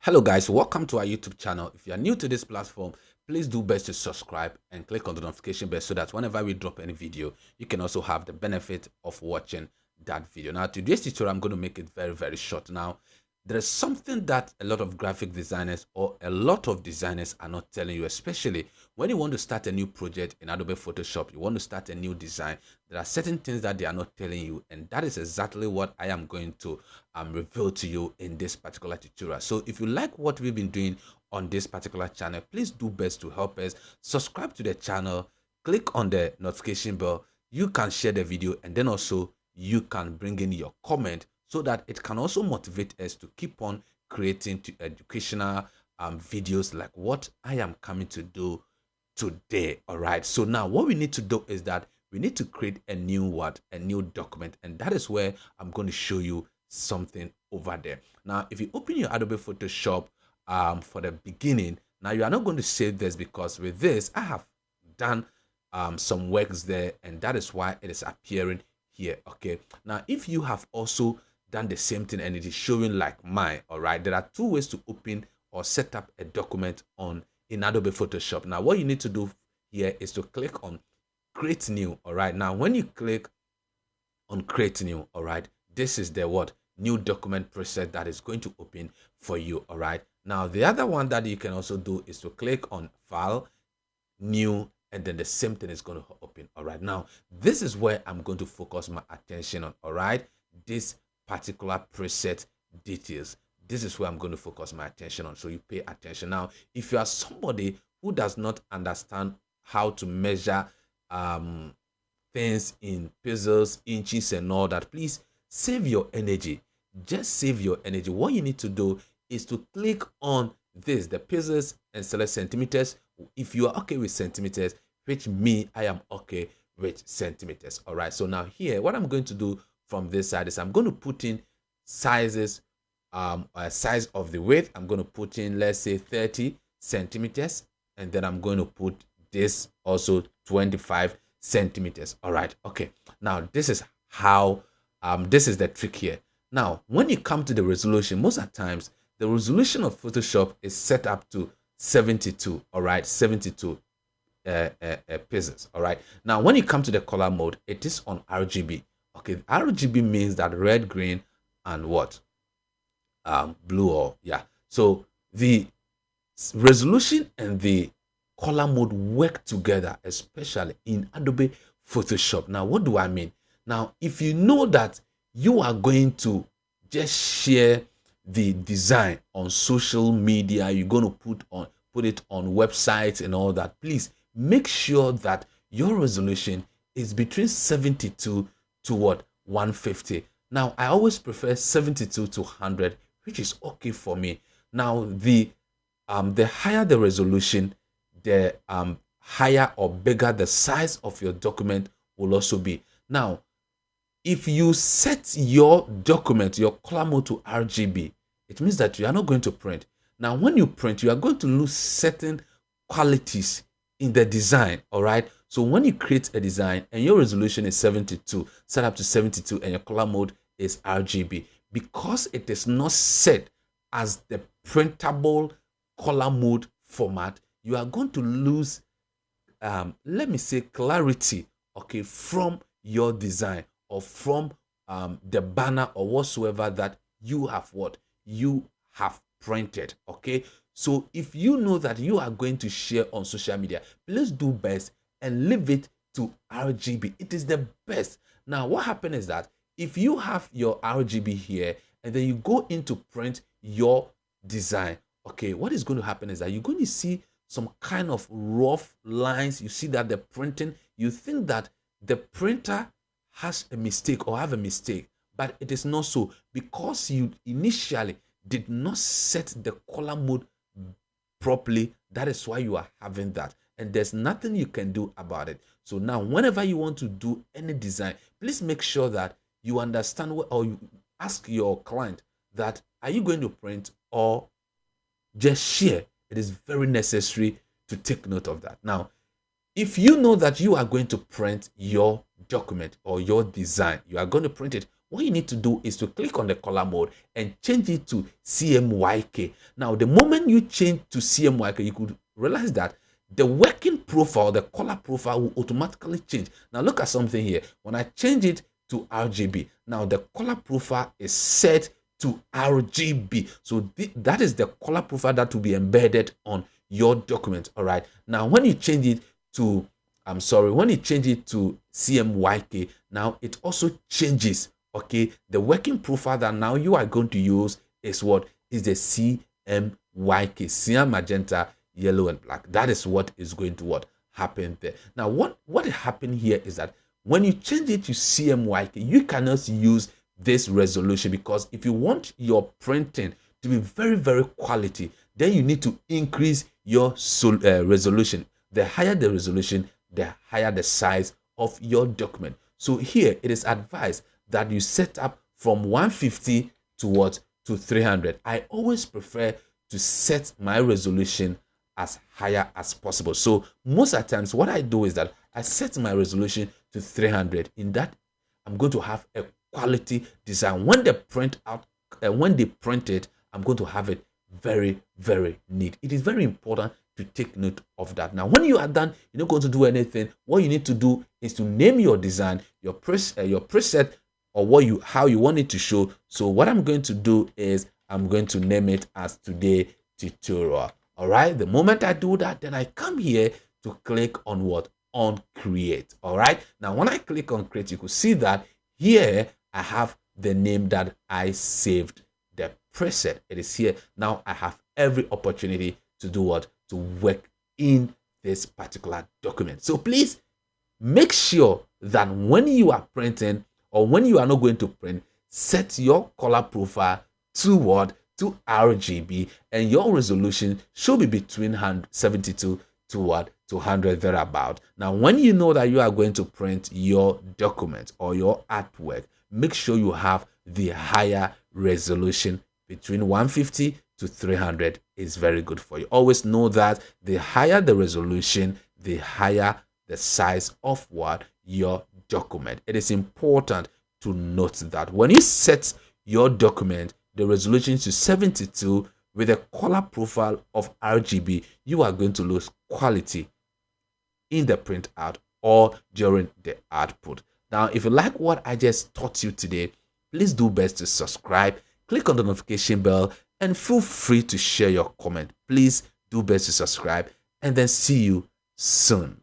Hello guys, welcome to our YouTube channel. If you are new to this platform, please do best to subscribe and click on the notification bell so that whenever we drop any video, you can also have the benefit of watching that video. Now, today's tutorial, I'm going to make it very short. Now, there is something that a lot of graphic designers or a lot of designers are not telling you, especially when you want to start a new project in Adobe Photoshop, you want to start a new design. There are certain things that they are not telling you, and that is exactly what I am going to reveal to you in this particular tutorial. So if you like what we've been doing on this particular channel, please do best to help us subscribe to the channel, click on the notification bell. You can share the video, and then also you can bring in your comment so that it can also motivate us to keep on creating educational videos like what I am coming to do today. All right, so now what we need to do is that we need to create a new document, and that is where I'm going to show you something over there. Now, if you open your Adobe Photoshop for the beginning, now you are not going to save this because with this I have done some works there, and that is why it is appearing here. Okay, now if you have also done the same thing and it is showing like mine, all right, there are two ways to open or set up a document in Adobe Photoshop. Now what you need to do here is to click on create new. All right, now when you click on create new, all right, this is the new document preset that is going to open for you. All right, now the other one that you can also do is to click on file, new, and then the same thing is going to open. All right, now this is where I'm going to focus my attention on. All right, this particular preset details, this is where I'm going to focus my attention on, so you pay attention. Now if you are somebody who does not understand how to measure things in pixels, inches, and all that, please save your energy. Just save your energy. What you need to do is to click on this, the pixels, and select centimeters if you are okay with centimeters, which me, I am okay with centimeters. All right, so now here what I'm going to do from this side is I'm going to put in sizes, size of the width. I'm going to put in, let's say, 30 centimeters, and then I'm going to put this also 25 centimeters. All right, okay, now this is how this is the trick here. Now when you come to the resolution, most of the times the resolution of Photoshop is set up to 72. All right, 72 pixels. All right, now when you come to the color mode, it is on RGB. Okay, RGB means that red, green, and what blue, or yeah. So the resolution and the color mode work together, especially in Adobe Photoshop. Now what do I mean? Now if you know that you are going to just share the design on social media, you're going to put it on websites and all that, please make sure that your resolution is between 72 to 150. Now I always prefer 72 to 100, which is okay for me. Now the higher the resolution, the higher or bigger the size of your document will also be. Now if you set your document, your color mode, to RGB, it means that you are not going to print. Now when you print, you are going to lose certain qualities in the design. All right, so when you create a design and your resolution is 72, set up to 72, and your color mode is RGB, because it is not set as the printable color mode format, you are going to lose let me say clarity, okay, from your design or from the banner or whatsoever that you have printed. Okay, so if you know that you are going to share on social media, please do best and leave it to RGB. It is the best. Now what happens is that if you have your RGB here and then you go into print your design, okay, what is going to happen is that you're going to see some kind of rough lines. You see that the printing, you think that the printer has a mistake or have a mistake, but it is not so, because you initially did not set the color mode properly. That is why you are having that, and there's nothing you can do about it. So now whenever you want to do any design, please make sure that you understand what, or you ask your client that, are you going to print or just share? It is very necessary to take note of that. Now if you know that you are going to print your document or your design, you are going to print it what you need to do is to click on the color mode and change it to CMYK. Now, the moment you change to CMYK, you could realize that the working profile, the color profile will automatically change. Now, look at something here. When I change it to RGB, now the color profile is set to RGB. So that is the color profile that will be embedded on your document. All right. Now, when you change it to, when you change it to CMYK, now it also changes. Okay. The working profile that now you are going to use is what is the CMYK, cyan, magenta, yellow, and black. That is what is going to happen there. Now, what happened here is that when you change it to CMYK, you cannot use this resolution, because if you want your printing to be very, very quality, then you need to increase your resolution. The higher the resolution, the higher the size of your document. So here it is advised that you set up from 150 to 300. I always prefer to set my resolution as higher as possible. So most of the times what I do is that I set my resolution to 300. In that, I'm going to have a quality design. When they print it, I'm going to have it very, very neat. It is very important to take note of that. Now, when you are done, you're not going to do anything. What you need to do is to name your design, your preset, or how you want it to show. So what I'm going to do is I'm going to name it as Today Tutorial. All right. The moment I do that, then I come here to click on on Create. All right. Now, when I click on Create, you could see that here I have the name that I saved the preset. It is here. Now I have every opportunity to do to work in this particular document. So please make sure that when you are printing, or when you are not going to print, set your color profile to to RGB, and your resolution should be between 72 to 100 thereabout. Now, when you know that you are going to print your document or your artwork, make sure you have the higher resolution. Between 150 to 300 is very good for you. Always know that the higher the resolution, the higher the size of your document. It is important to note that when you set your document, the resolution to 72 with a color profile of RGB, you are going to lose quality in the printout or during the output. Now, if you like what I just taught you today, please do best to subscribe, click on the notification bell, and feel free to share your comment. Please do best to subscribe, and then see you soon.